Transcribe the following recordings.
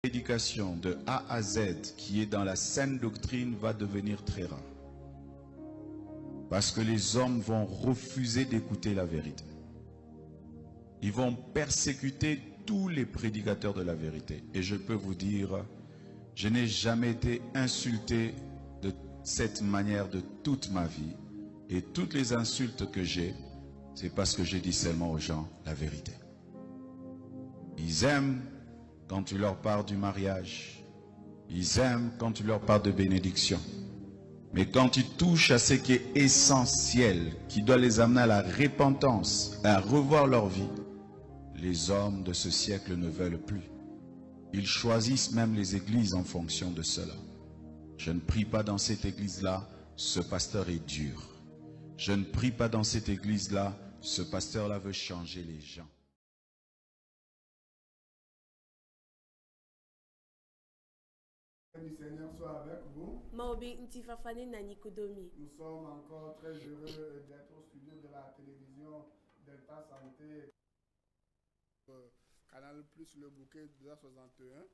prédication de A à Z qui est dans la saine doctrine va devenir très rare. Parce que les hommes vont refuser d'écouter la vérité. Ils vont persécuter tous les prédicateurs de la vérité. Et je peux vous dire, je n'ai jamais été insulté de cette manière de toute ma vie. Et toutes les insultes que j'ai, c'est parce que je dis seulement aux gens la vérité. Ils aiment quand tu leur parles du mariage. Ils aiment quand tu leur parles de bénédiction. Mais quand tu touches à ce qui est essentiel, qui doit les amener à la repentance, à revoir leur vie, les hommes de ce siècle ne veulent plus. Ils choisissent même les églises en fonction de cela. Je ne prie pas dans cette église-là, ce pasteur est dur. Je ne prie pas dans cette église-là, ce pasteur-là veut changer les gens. Du Seigneur soit avec vous. Nous sommes encore très heureux d'être au studio de la télévision Delta Santé, Canal Plus Le Bouquet 261.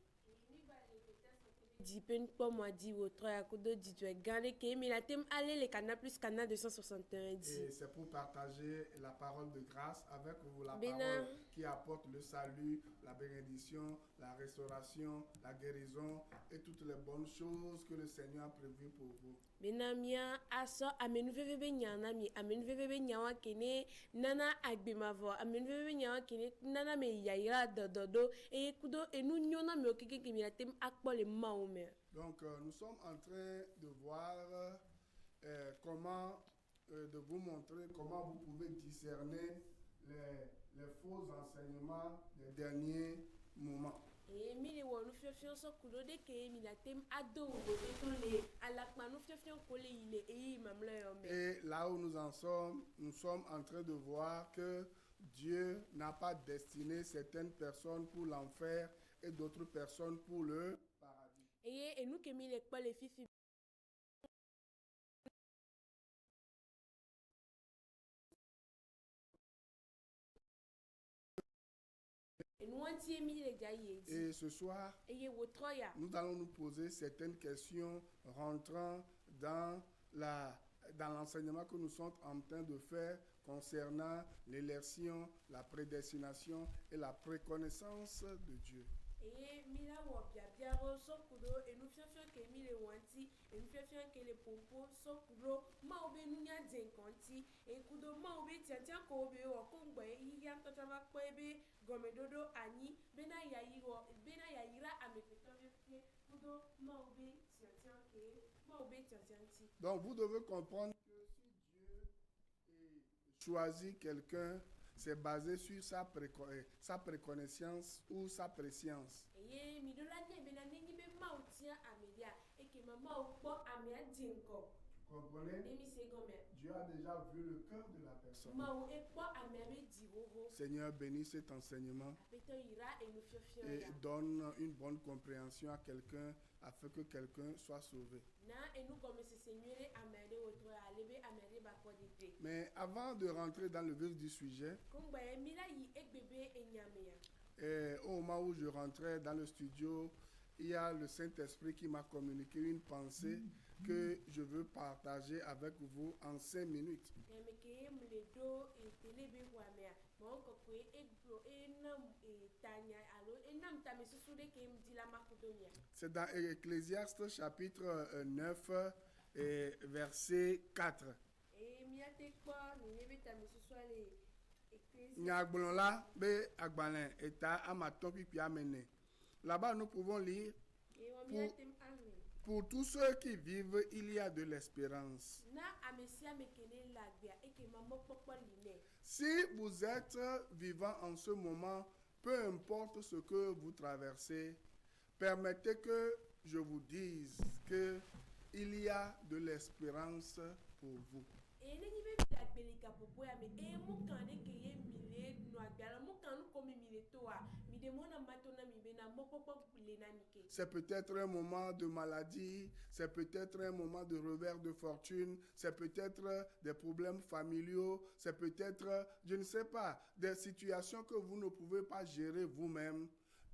Dipen pour moi dit au 3 à coup de dit gardé que mais la thème aller les canal plus canal 261 dit. Et c'est pour partager la parole de grâce avec vous, la parole qui apporte le salut, la bénédiction, la restauration, la guérison et toutes les bonnes choses que le Seigneur a prévues pour vous. Benamia aso amenu veve nyana mi amenu veve nyawa kene nana agbemavo amenu veve nyawa kene nana me yaira dododo e kudo enu nyona me okike ke mi la thème akpo le maome. Donc nous sommes en train de voir comment de vous montrer comment vous pouvez discerner les faux enseignements des derniers moments. Et mi le wonu fiofio so kudo de ke mi la thème ado de tole alakma nu fiofio kole ile e mamle yome. Et là où nous en sommes, nous sommes en train de voir que Dieu n'a pas destiné certaines personnes pour l'enfer et d'autres personnes pour le paradis. Et nous que mi le pas les fifi. Et ce soir, nous allons nous poser certaines questions rentrant dans l'enseignement que nous sommes en train de faire concernant l'élection, la prédestination et la préconnaissance de Dieu. Donc vous devez comprendre que si Dieu choisit quelqu'un, c'est basé sur sa préconnaissance ou sa préscience. Comprenez? Dieu a déjà vu le cœur de la personne. Seigneur, bénis cet enseignement et donne une bonne compréhension à quelqu'un afin que quelqu'un soit sauvé. Mais avant de rentrer dans le vif du sujet, au moment où je rentrais dans le studio, il y a le Saint-Esprit qui m'a communiqué une pensée que je veux partager avec vous en 5 minutes. C'est dans Ecclésiaste chapitre 9 et verset 4. Là-bas, nous pouvons lire pour tous ceux qui vivent, il y a de l'espérance. Si vous êtes vivant en ce moment, peu importe ce que vous traversez, permettez que je vous dise qu'il y a de l'espérance pour vous. C'est peut-être un moment de maladie, c'est peut-être un moment de revers de fortune, c'est peut-être des problèmes familiaux, c'est peut-être, je ne sais pas, des situations que vous ne pouvez pas gérer vous-même.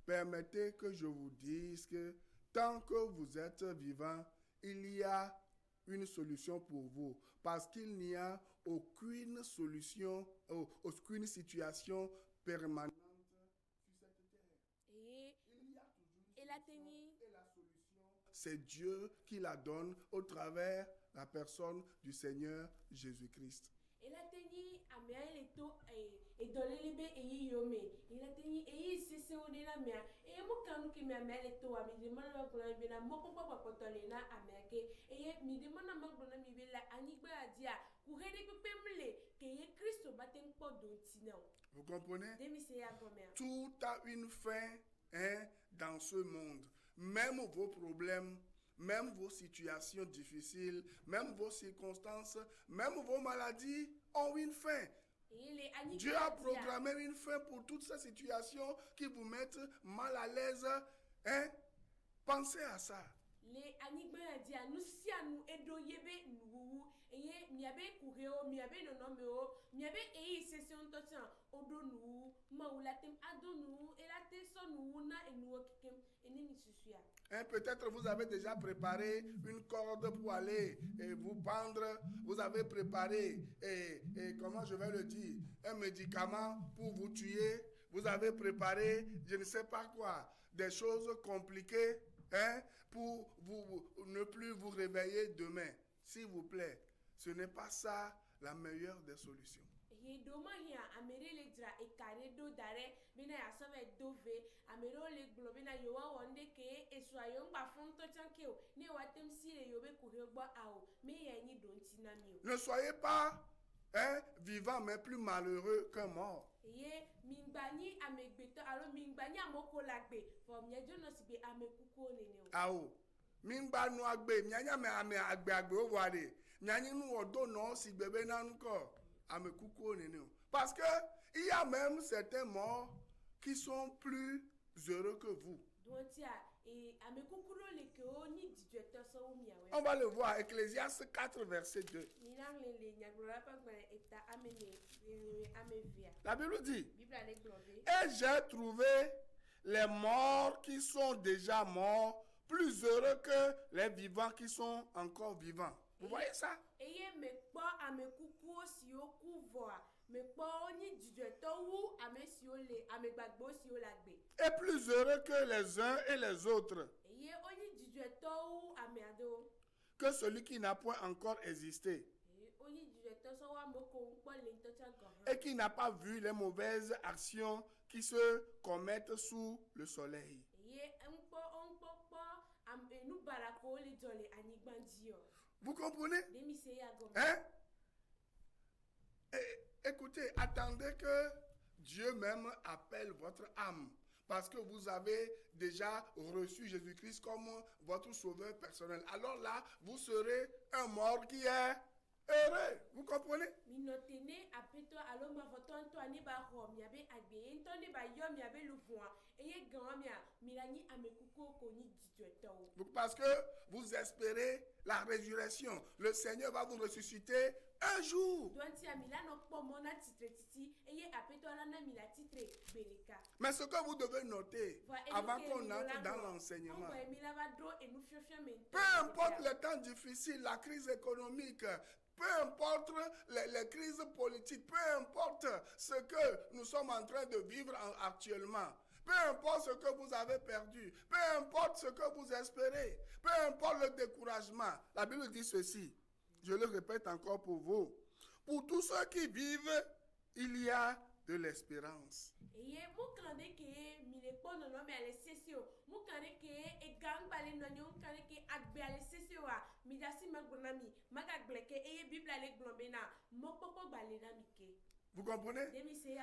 permettez que je vous dise que tant que vous êtes vivant, il y a une solution pour vous. Parce qu'il n'y a aucune solution, aucune situation permanente sur cette terre. Il y a toujours une solution et la solution, c'est Dieu qui la donne au travers de la personne du Seigneur Jésus-Christ. Il a tenu à Méaléto et Dolélébé et Yome. Il a tenu et il s'est séoné la mer. Et mon canou qui m'a Méaléto a mis des mains à la bien à mon papa potolena à Merke. Et mis des mains à ma bonne amie la Anigba a dit à courir des pemblés que y Christ au baptême pas d'ontino. Vous comprenez? Démissé à Gomer. Tout a une fin dans ce monde. Même vos problèmes, même vos situations difficiles, même vos circonstances, même vos maladies ont une fin. Dieu a programmé une fin pour toutes ces situations qui vous mettent mal à l'aise. Pensez à ça. Les anigba dit à nous si à nous edo yebe nous et miabe coureo miabe nonomeo miabe et session totian odo nous maulatem ado nous et la teso nous na et nous kikem et ni susuya. Peut-être vous avez déjà préparé une corde pour aller et vous pendre. Vous avez préparé, comment je vais le dire, un médicament pour vous tuer. Vous avez préparé, je ne sais pas quoi, des choses compliquées pour ne plus vous réveiller demain. S'il vous plaît, ce n'est pas ça la meilleure des solutions. Ne soyez pas vivant mais plus malheureux qu'un mort. Aou, mingba no agbe, nyanya me ame agbe o wade. Nyanya nu odo no si bebe na nko, ame kuku onene. Parce que il y a même certains morts qui sont plus heureux que vous. On va le voir, Ecclésiaste 4, verset 2. La Bible dit, et j'ai trouvé les morts qui sont déjà morts plus heureux que les vivants qui sont encore vivants. Vous voyez ça? Et plus heureux que les uns et les autres. Que celui qui n'a point encore existé. Et qui n'a pas vu les mauvaises actions qui se commettent sous le soleil. Vous comprenez? Écoutez, attendez que Dieu même appelle votre âme. Parce que vous avez déjà reçu Jésus-Christ comme votre sauveur personnel. Alors là, vous serez un mort qui est heureux. Vous comprenez? Parce que vous espérez la résurrection. Le Seigneur va vous ressusciter un jour. Mais ce que vous devez noter avant qu'on entre dans l'enseignement, peu importe le temps difficile, la crise économique, peu importe les crises politiques, peu importe ce que nous sommes en train de vivre actuellement, peu importe ce que vous avez perdu, peu importe ce que vous espérez, peu importe le découragement, la Bible dit ceci, je le répète encore pour vous, pour tous ceux qui vivent, il y a de l'espérance. Vous comprenez?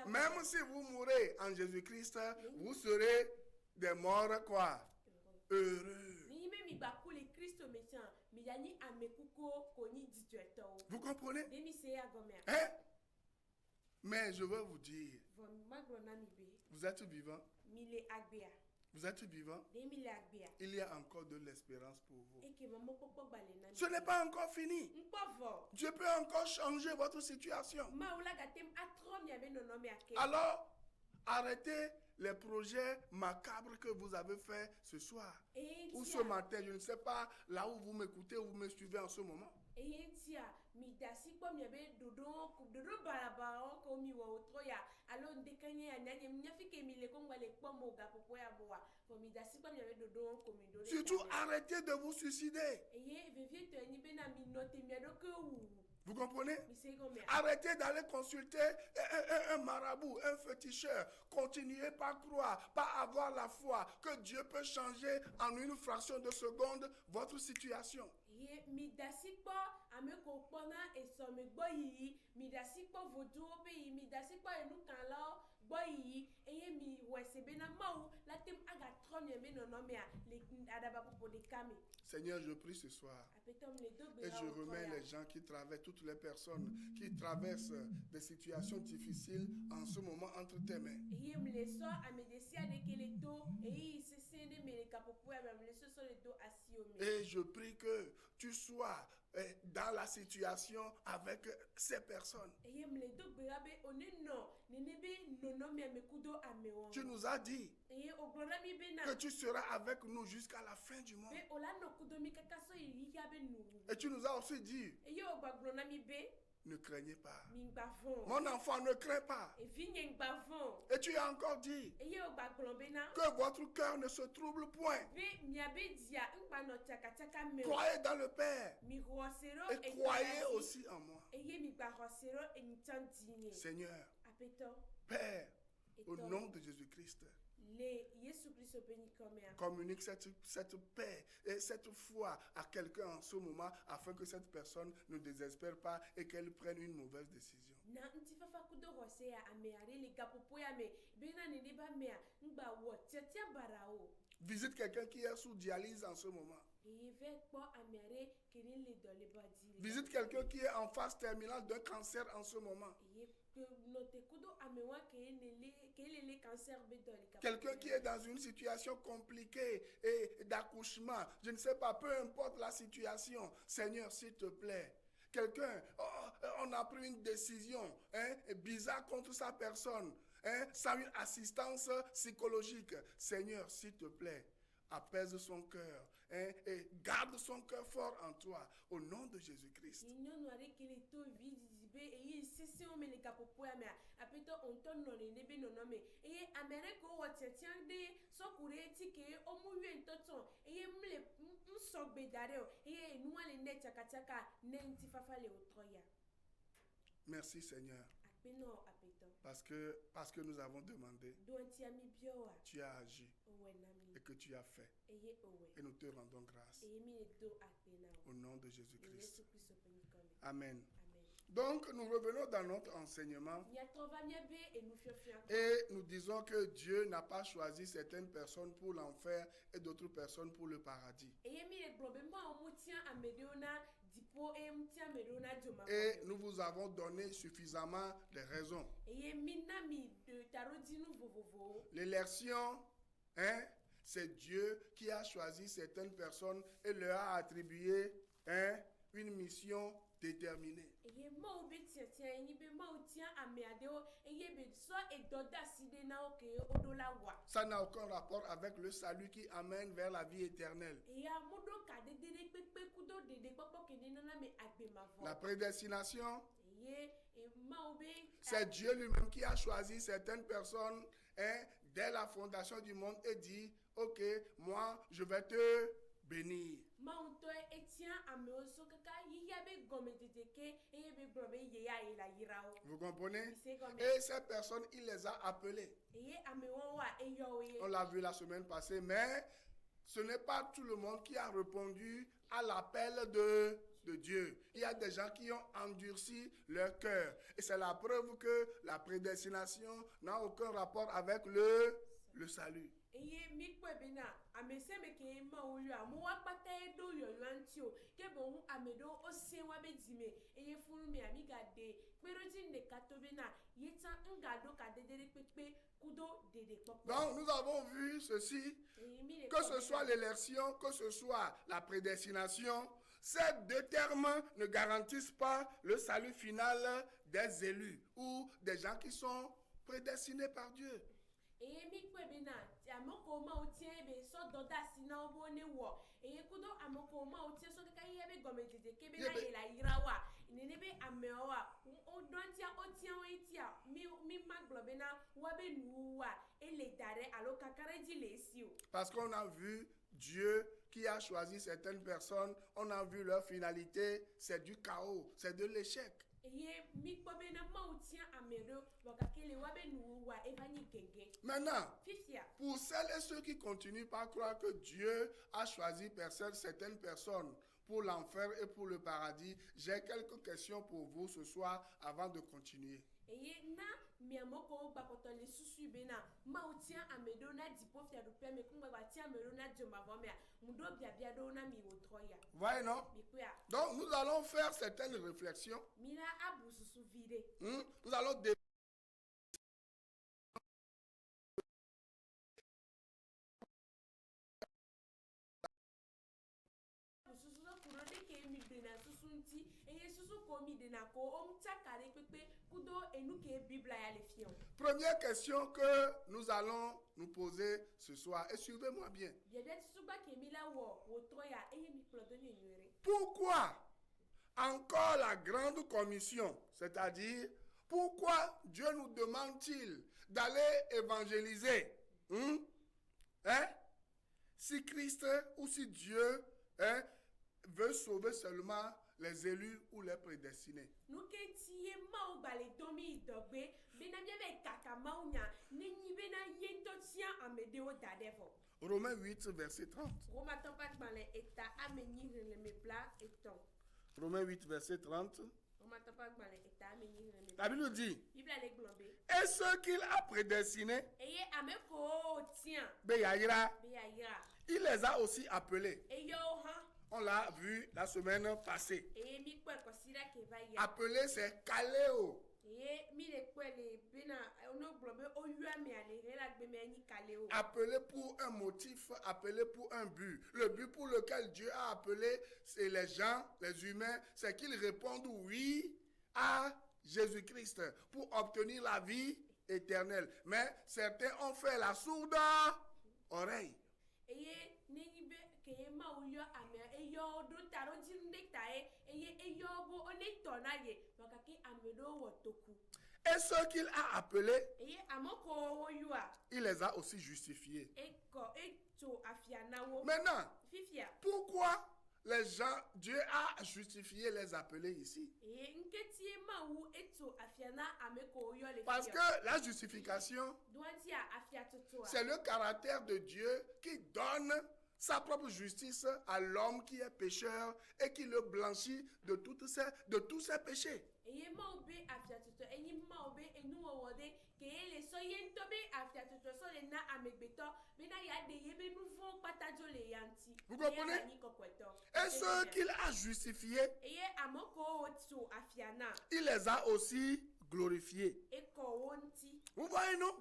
Même si vous mourrez en Jésus-Christ, vous serez des morts quoi? Heureux. Vous comprenez? Hein? Mais je veux vous dire, vous êtes vivant. Vous êtes vivant. Il y a encore de l'espérance pour vous. Ce n'est pas encore fini. Dieu peut encore changer votre situation. Alors, arrêtez les projets macabres que vous avez faits ce soir ou ce matin. Je ne sais pas là où vous m'écoutez ou vous me suivez en ce moment. Surtout, arrêtez de vous suicider. Vous comprenez? Arrêtez d'aller consulter un marabout, un féticheur. Continuez par croire, par avoir la foi que Dieu peut changer en une fraction de seconde votre situation. Seigneur, je prie ce soir et je remets les gens qui traversent, toutes les personnes qui traversent des situations difficiles en ce moment entre tes mains. Et je prie que tu sois dans la situation avec ces personnes. Tu nous as dit que tu seras avec nous jusqu'à la fin du monde. Et tu nous as aussi dit, ne craignez pas. Mon enfant, ne crains pas. Et tu as encore dit que votre cœur ne se trouble point. Croyez dans le Père et croyez aussi en moi. Seigneur, Père, au nom de Jésus-Christ, communique cette paix et cette foi à quelqu'un en ce moment afin que cette personne ne désespère pas et qu'elle prenne une mauvaise décision. Visite quelqu'un qui est sous dialyse en ce moment. Visite quelqu'un qui est en phase terminale d'un cancer en ce moment. Quelqu'un qui est dans une situation compliquée et d'accouchement. Je ne sais pas, peu importe la situation. Seigneur, s'il te plaît. Quelqu'un, on a pris une décision bizarre contre sa personne, sans une assistance psychologique. Seigneur, s'il te plaît, apaise son cœur et garde son cœur fort en toi, au nom de Jésus-Christ. Merci Seigneur. Parce que nous avons demandé, tu as agi et que tu as fait. Et nous te rendons grâce. Au nom de Jésus-Christ. Amen. Donc, nous revenons dans notre enseignement et nous disons que Dieu n'a pas choisi certaines personnes pour l'enfer et d'autres personnes pour le paradis. Et nous vous avons donné suffisamment de raisons. L'élection, c'est Dieu qui a choisi certaines personnes et leur a attribué une mission déterminée. Ça n'a aucun rapport avec le salut qui amène vers la vie éternelle. La prédestination, c'est Dieu lui-même qui a choisi certaines personnes dès la fondation du monde et dit, ok, moi je vais te bénir. Vous comprenez? Et ces personnes, il les a appelées. On l'a vu la semaine passée, mais ce n'est pas tout le monde qui a répondu à l'appel de Dieu. Il y a des gens qui ont endurci leur cœur. Et c'est la preuve que la prédestination n'a aucun rapport avec le salut. Donc nous avons vu ceci, que ce soit l'élection, que ce soit la prédestination, ces deux termes ne garantissent pas le salut final des élus ou des gens qui sont prédestinés par Dieu. eye mi kwe bena amoko ma otien be so doda sina obo ne wo eye kudo amoko ma otien so kaka yebe gomejede ke bena ye la irawa nene be amewa o dontia otien o itia mi maglo bena wa be nuwa ele dare alo kakare di lesio. Parce qu'on a vu Dieu qui a choisi certaines personnes, on a vu leur finalité, c'est du chaos, c'est de l'échec. Maintenant, pour celles et ceux qui continuent par croire que Dieu a choisi certaines personnes pour l'enfer et pour le paradis, j'ai quelques questions pour vous ce soir avant de continuer. Voyez, non? Donc, nous allons faire certaines réflexions. Nous allons Première question que nous allons nous poser ce soir, et suivez-moi bien. Pourquoi encore la grande commission, c'est-à-dire pourquoi Dieu nous demande-t-il d'aller évangéliser? Si Christ ou si Dieu veut sauver seulement les élus ou les prédestinés. Romains 8, verset 30. Romains 8, verset 30. La Bible dit, et ceux qu'il a prédestinés, il les a aussi appelés. On l'a vu la semaine passée. Appeler, c'est caléo. Appeler pour un motif, appeler pour un but. Le but pour lequel Dieu a appelé, c'est les gens, les humains, c'est qu'ils répondent oui à Jésus-Christ pour obtenir la vie éternelle. Mais certains ont fait la sourde oreille. Et ceux qu'il a appelés, il les a aussi justifiés. Maintenant, pourquoi les gens, Dieu a justifié les appelés ici? Parce que la justification, c'est le caractère de Dieu qui donne sa propre justice à l'homme qui est pécheur et qui le blanchit de tous ses péchés. Vous comprenez? Et ceux qu'il a justifiés, il les a aussi glorifiés. Vous voyez, non?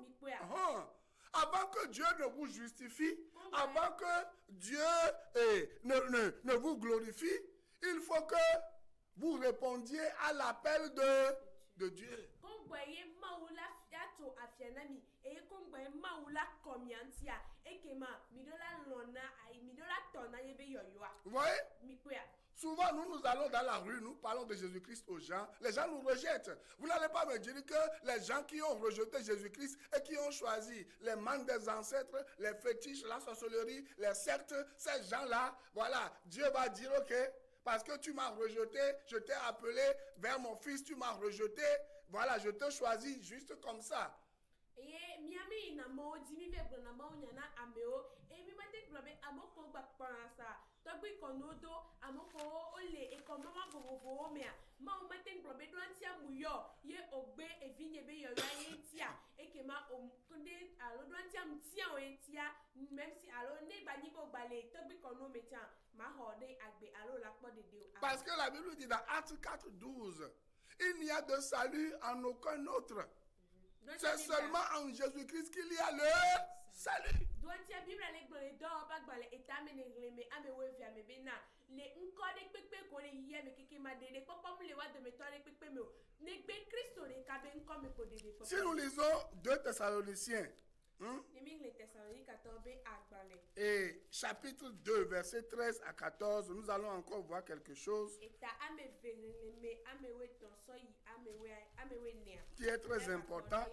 Avant que Dieu ne vous justifie, avant que Dieu ne vous glorifie, il faut que vous répondiez à l'appel de Dieu. Vous voyez? Souvent, nous allons dans la rue, nous parlons de Jésus-Christ aux gens. Les gens nous rejettent. Vous n'allez pas me dire que les gens qui ont rejeté Jésus-Christ et qui ont choisi les manques des ancêtres, les fétiches, la sorcellerie, les sectes, ces gens-là, voilà, Dieu va dire, ok, parce que tu m'as rejeté, je t'ai appelé vers mon fils, tu m'as rejeté, voilà, je te choisis juste comme ça. Parce que la Bible dit dans Actes 4:12, il n'y a de salut en aucun autre. C'est seulement en Jésus-Christ qu'il y a le salut. Si nous lisons 2 Thessaloniciens, Et chapitre 2, verset 13 à 14, nous allons encore voir quelque chose qui est très important.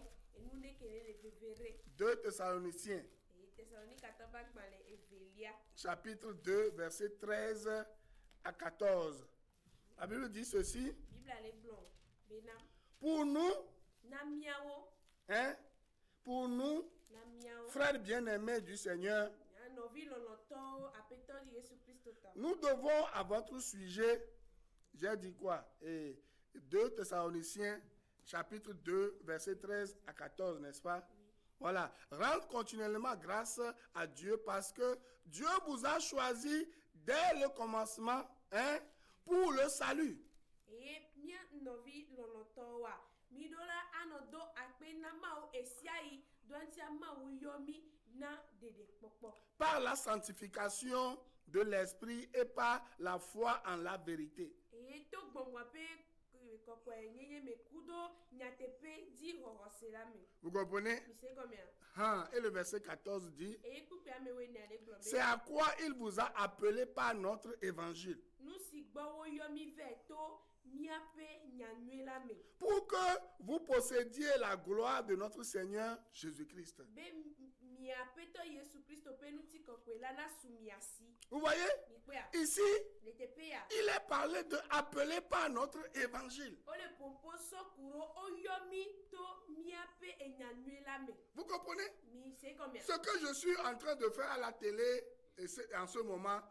2 Thessaloniciens, chapitre 2, verset 13 à 14. La Bible dit ceci. Pour nous, frères bien-aimés du Seigneur, nous devons à votre sujet, j'ai dit quoi? 2 Thessaloniciens, chapitre 2, verset 13 à 14, n'est-ce pas? Oui. Voilà. Rendre continuellement grâce à Dieu parce que Dieu vous a choisi dès le commencement pour le salut. Par la sanctification de l'esprit et par la foi en la vérité. Vous comprenez? Et le verset 14 dit, c'est à quoi il vous a appelé par notre évangile. Pour que vous possédiez la gloire de notre Seigneur Jésus-Christ. Vous voyez? Ici, il est parlé de appeler par notre évangile. Vous comprenez? Ce que je suis en train de faire à la télé en ce moment,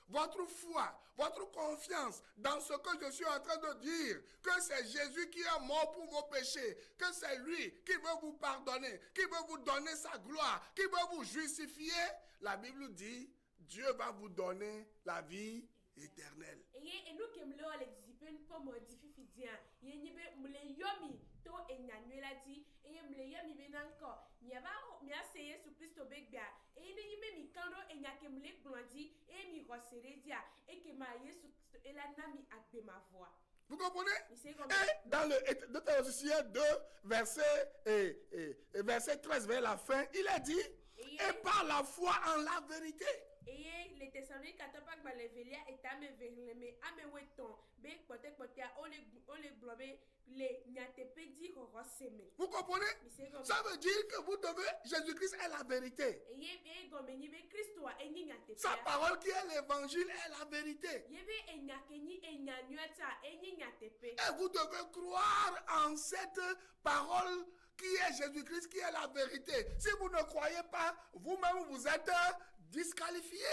votre foi, votre confiance dans ce que je suis en train de dire, que c'est Jésus qui est mort pour vos péchés, que c'est lui qui veut vous pardonner, qui veut vous donner sa gloire, qui veut vous justifier, la Bible dit, Dieu va vous donner la vie éternelle. Vous comprenez? Et dans le 2 Thessaloniciens 2, verset 13 vers la fin, il a dit, et par la foi en la vérité. Vous comprenez? Ça veut dire que vous devez, Jésus-Christ est la vérité. Sa parole qui est l'évangile est la vérité. Et vous devez croire en cette parole qui est Jésus-Christ, qui est la vérité. Si vous ne croyez pas, vous-même vous êtes disqualifié.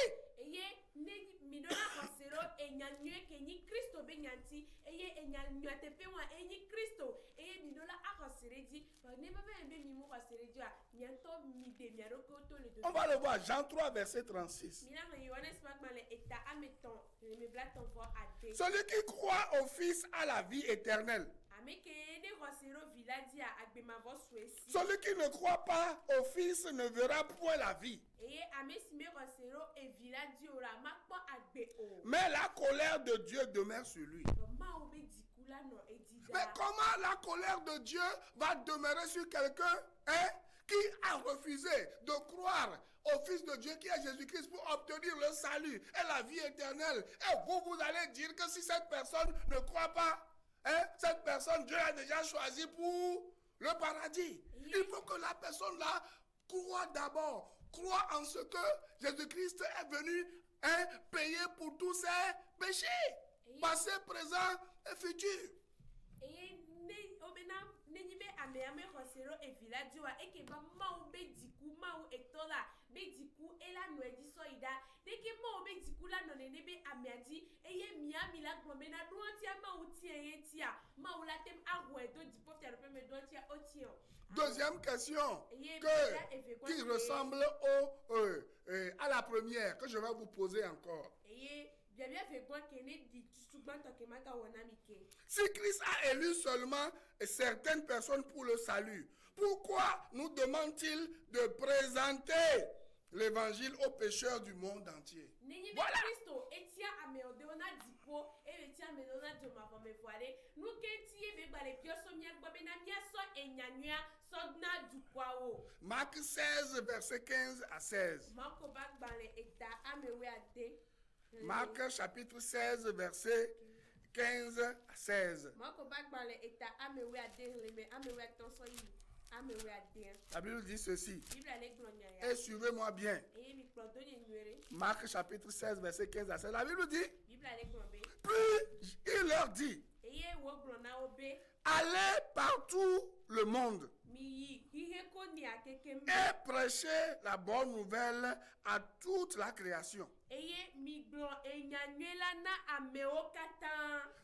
On va le voir, Jean 3, verset 36. Celui qui croit au Fils a la vie éternelle. Celui qui ne croit pas au Fils ne verra point la vie. Mais la colère de Dieu demeure sur lui. Mais comment la colère de Dieu va demeurer sur quelqu'un qui a refusé de croire au Fils de Dieu qui est Jésus-Christ pour obtenir le salut et la vie éternelle? Et vous allez dire que si cette personne ne croit pas, cette personne, Dieu a déjà choisi pour le paradis. Il faut que la personne-là croit d'abord, croit en ce que Jésus-Christ est venu payer pour tous ses péchés, passé, présent et futur. Deuxième question qui ressemble à la première que je vais vous poser encore. Si Christ a élu seulement certaines personnes pour le salut, pourquoi nous demande-t-il de présenter l'évangile aux pécheurs du monde entier. Voilà. Marc 16, verset 15 à 16. Marc chapitre 16, verset 15 à 16. La Bible dit ceci. Et suivez-moi bien. Marc chapitre 16, verset 15 à 16. La Bible dit. Puis il leur dit. Allez partout le monde. Et prêchez la bonne nouvelle à toute la création.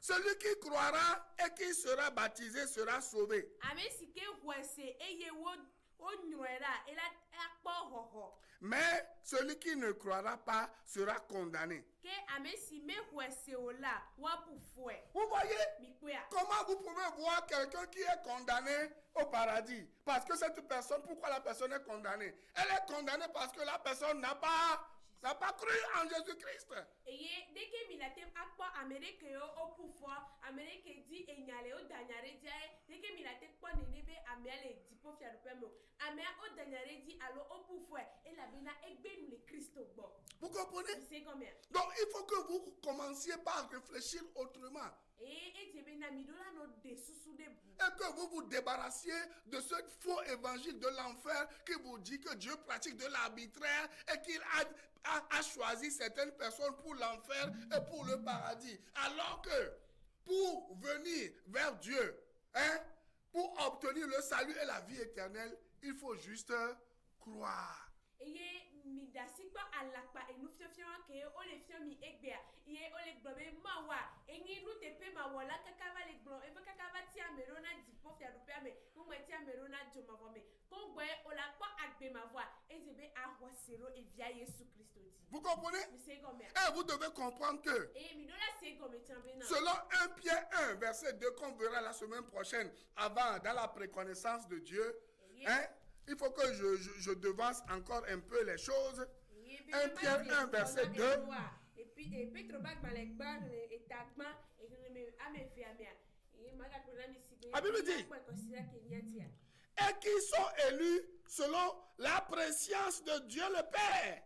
Celui qui croira et qui sera baptisé sera sauvé. Mais celui qui ne croira pas sera condamné. Vous voyez comment vous pouvez voir quelqu'un qui est condamné au paradis? Parce que cette personne, pourquoi la personne est condamnée? Elle est condamnée parce que la personne n'a pas cru en Jésus-Christ. Vous comprenez? Donc il faut que vous commenciez par réfléchir autrement. Et que vous vous débarrassiez de ce faux évangile de l'enfer qui vous dit que Dieu pratique de l'arbitraire et qu'il a choisi certaines personnes pour l'enfer et pour le paradis. Alors que pour venir vers Dieu, pour obtenir le salut et la vie éternelle, il faut juste croire. Vous comprenez? Et vous devez comprendre que selon 1 Pierre 1, verset 2, qu'on verra la semaine prochaine, dans la préconnaissance de Dieu, il faut que je devance encore un peu les choses. 1 Pierre 1, verset 2. La Bible dit, et qui sont élus selon la préscience de Dieu le Père.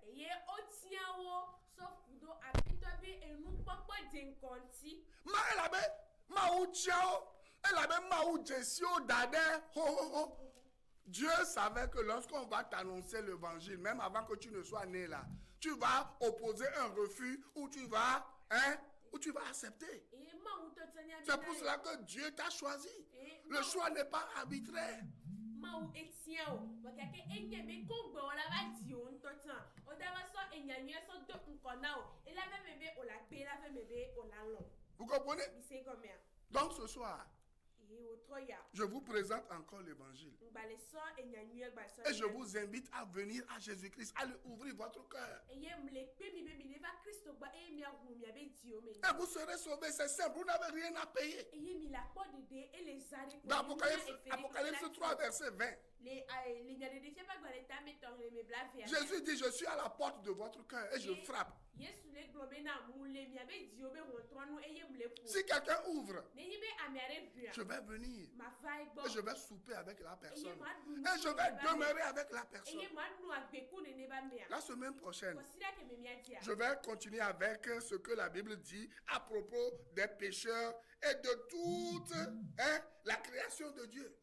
Dieu savait que lorsqu'on va t'annoncer l'évangile, même avant que tu ne sois né là, tu vas opposer un refus ou tu vas accepter. C'est pour cela que Dieu t'a choisi. Le choix n'est pas arbitraire. Vous comprenez? Donc ce soir, je vous présente encore l'évangile. Et je vous invite à venir à Jésus-Christ, à lui ouvrir votre cœur. Et vous serez sauvés, c'est simple, vous n'avez rien à payer. Dans Apocalypse 3, verset 20. Jésus dit, je suis à la porte de votre cœur et je frappe. Si quelqu'un ouvre, je vais venir et je vais souper avec la personne et je vais demeurer avec la personne. La semaine prochaine, je vais continuer avec ce que la Bible dit à propos des pécheurs et de toute la création de Dieu.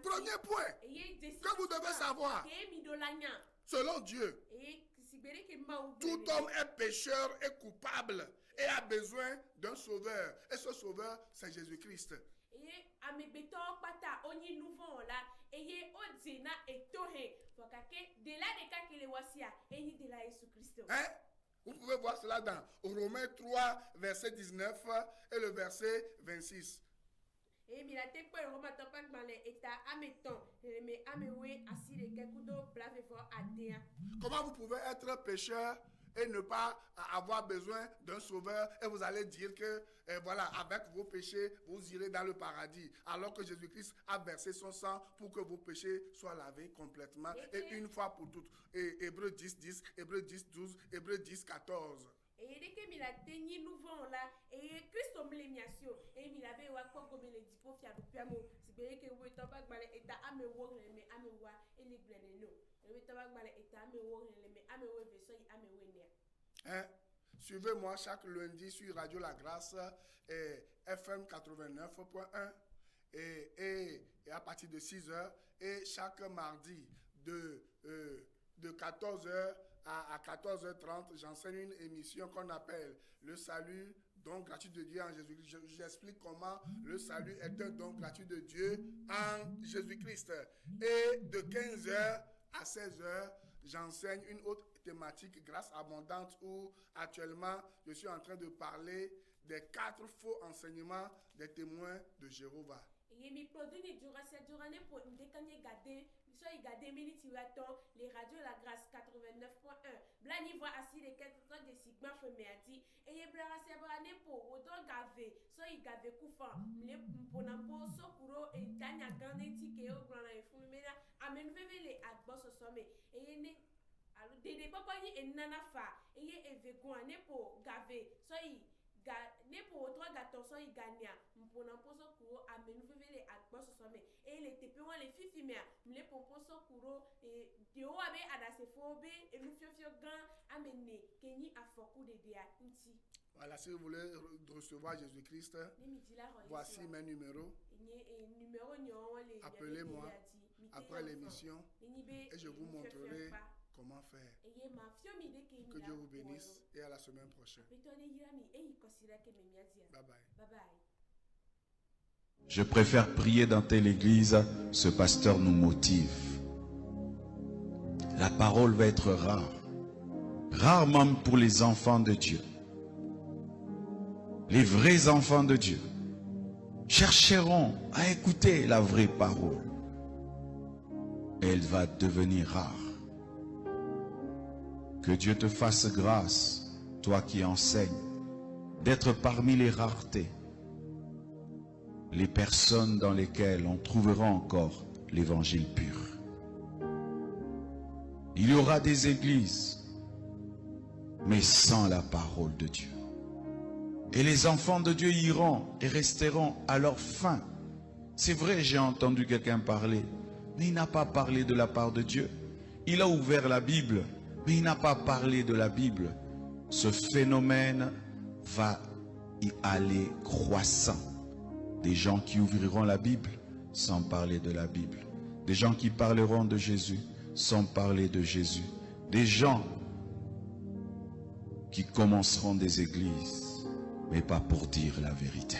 Premier point que vous devez savoir, selon Dieu, tout homme est pécheur et coupable et a besoin d'un sauveur. Et ce sauveur, c'est Jésus-Christ. Vous pouvez voir cela dans Romains 3, verset 19 et le verset 26. Comment vous pouvez être pécheur et ne pas avoir besoin d'un sauveur et vous allez dire que voilà, avec vos péchés, vous irez dans le paradis. Alors que Jésus-Christ a versé son sang pour que vos péchés soient lavés complètement et une fois pour toutes. Et Hébreux 10, 10, Hébreux 10, 12, Hébreux 10, 14. Et dès que il a tenu nouveau là et Christ au milieu et il avait wa quoi comme les dipo fia du piamo c'est bien que vous tabak balé et ta ame wo mais ame wa et les blé no et tabak balé et ta ame wo mais ame wo veso y ame wo nia. Suivez-moi chaque lundi sur Radio La Grâce et FM 89.1 et à partir de 6h et chaque mardi de 14h à 14h30, j'enseigne une émission qu'on appelle Le Salut, don gratuit de Dieu en Jésus-Christ. J'explique comment le salut est un don gratuit de Dieu en Jésus-Christ. Et de 15h à 16h, j'enseigne une autre thématique, grâce abondante, où actuellement, je suis en train de parler des 4 faux enseignements des témoins de Jéhovah. Soit il garde minutes les radios La Grâce 89.1 blani voit assis les 4 ans de sigma femeati et il blara sebrane pour autant gavé soit il gavé koufan les ponampo sokuro et tanya gandeti ke o grana e fulmena amen vevele agbo so some et ne alors de papa ni enana fa et eve goane pour gavé soit il ne pour autre gâteau soit il gagne pour n'importe quoi à me nous les acteurs ce soir et les TP les filles mais les pompons sont courants et de haut avec adasséphobie et nous fions grand amener Kenny à focou de dia inti. Voilà, si vous voulez recevoir Jésus-Christ, voici mes numéros. Appelez-moi après l'émission et je vous montrerai comment faire. Que Dieu vous bénisse et à la semaine prochaine. Bye bye. Je préfère prier dans telle église, ce pasteur nous motive. La parole va être rare. Rare même pour les enfants de Dieu. Les vrais enfants de Dieu chercheront à écouter la vraie parole. Et elle va devenir rare. Que Dieu te fasse grâce, toi qui enseignes, d'être parmi les raretés, les personnes dans lesquelles on trouvera encore l'évangile pur. Il y aura des églises, mais sans la parole de Dieu. Et les enfants de Dieu iront et resteront à leur fin. C'est vrai, j'ai entendu quelqu'un parler, mais il n'a pas parlé de la part de Dieu. Il a ouvert la Bible, mais il n'a pas parlé de la Bible. Ce phénomène va y aller croissant. Des gens qui ouvriront la Bible sans parler de la Bible. Des gens qui parleront de Jésus sans parler de Jésus. Des gens qui commenceront des églises, mais pas pour dire la vérité.